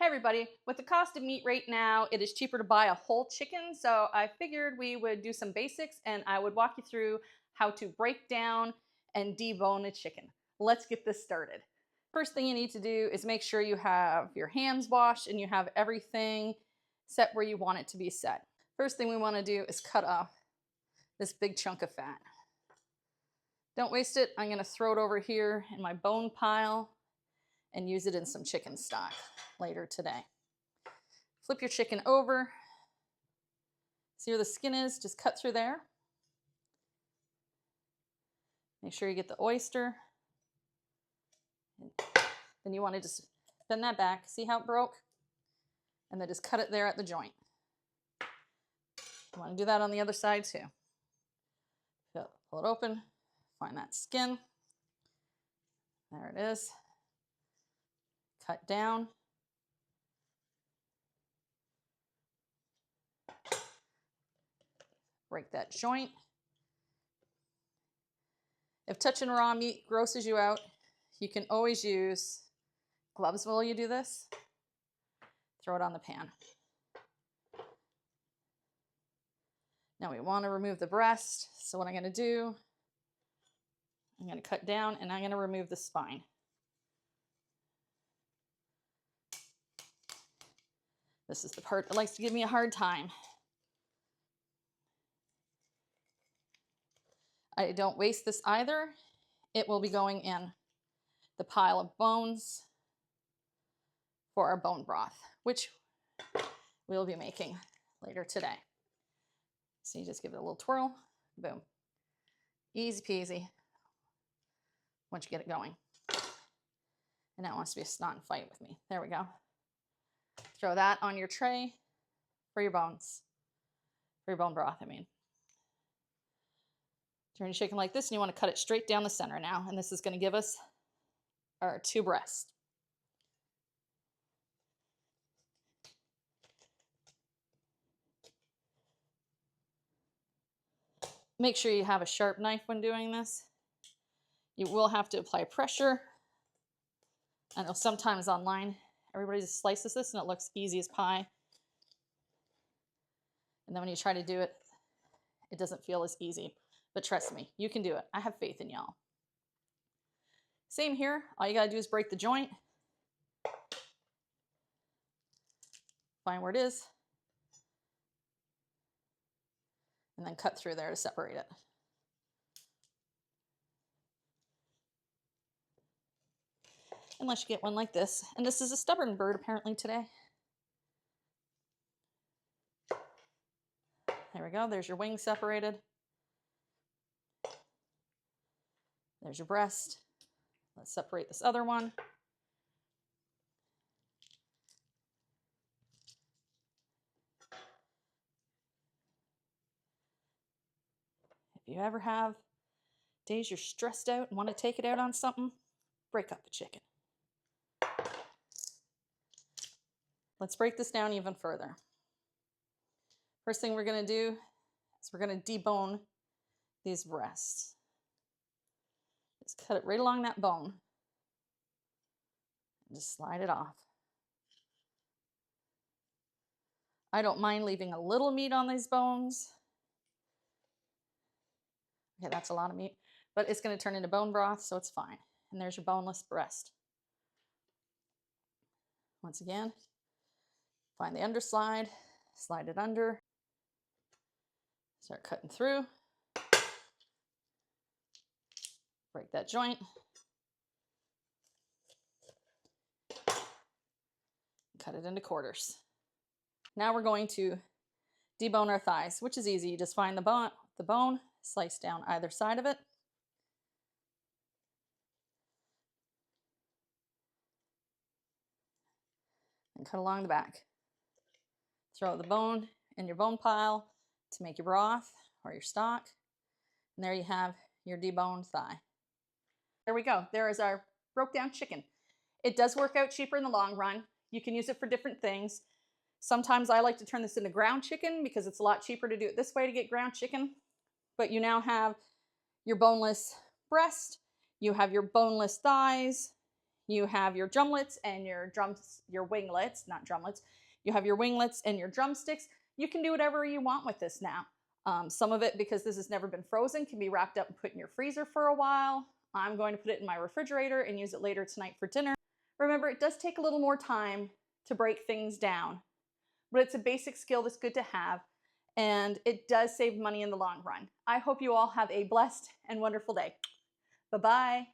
Hey everybody, with the cost of meat right now, it is cheaper to buy a whole chicken, so I figured we would do some basics and I would walk you through how to break down and debone a chicken. Let's get this started. First thing you need to do is make sure you have your hands washed and you have everything set where you want it to be set. First thing we want to do is cut off this big chunk of fat. Don't waste it. I'm going to throw it over here in my bone pile and use it in some chicken stock later today. Flip your chicken over. See where the skin is? Just cut through there. Make sure you get the oyster. Then you want to just bend that back. See how it broke? And then just cut it there at the joint. You want to do that on the other side too. Pull it open. Find that skin. There it is. Cut down. Break that joint. If touching raw meat grosses you out, you can always use gloves while you do this. Throw it on the pan. Now we want to remove the breast. So what I'm going to do, I'm going to cut down and I'm going to remove the spine. This is the part that likes to give me a hard time. I don't waste this either. It will be going in the pile of bones for our bone broth, which we'll be making later today. So you just give it a little twirl, boom. Easy peasy once you get it going. And now it wants to be a snot and fight with me. There we go. Throw that on your tray for your bones. For your bone broth, I mean. Turn your chicken like this and you want to cut it straight down the center now. And this is going to give us our 2 breasts. Make sure you have a sharp knife when doing this. You will have to apply pressure. I know sometimes online everybody just slices this and it looks easy as pie. And then when you try to do it, it doesn't feel as easy. But trust me, you can do it. I have faith in y'all. Same here. All you gotta do is break the joint. Find where it is. And then cut through there to separate it. Unless you get one like this. And this is a stubborn bird apparently today. There we go. There's your wing separated. There's your breast. Let's separate this other one. If you ever have days you're stressed out and want to take it out on something, break up the chicken. Let's break this down even further. First thing we're going to do is we're going to debone these breasts. Just cut it right along that bone and just slide it off. I don't mind leaving a little meat on these bones. Okay, that's a lot of meat, but it's going to turn into bone broth, so it's fine. And there's your boneless breast. Once again, find the underslide, slide it under, start cutting through, break that joint, cut it into quarters. Now we're going to debone our thighs, which is easy. You just find the bone, slice down either side of it. And cut along the back. Throw the bone in your bone pile to make your broth or your stock. And there you have your deboned thigh. There we go. There is our broke down chicken. It does work out cheaper in the long run. You can use it for different things. Sometimes I like to turn this into ground chicken because it's a lot cheaper to do it this way to get ground chicken. But you now have your boneless breast, you have your boneless thighs, You have your drumlets and your winglets, not drumlets. You have your winglets and your drumsticks. You can do whatever you want with this now. Some of it, because this has never been frozen, can be wrapped up and put in your freezer for a while. I'm going to put it in my refrigerator and use it later tonight for dinner. Remember, it does take a little more time to break things down, but it's a basic skill that's good to have, and it does save money in the long run. I hope you all have a blessed and wonderful day. Bye-bye.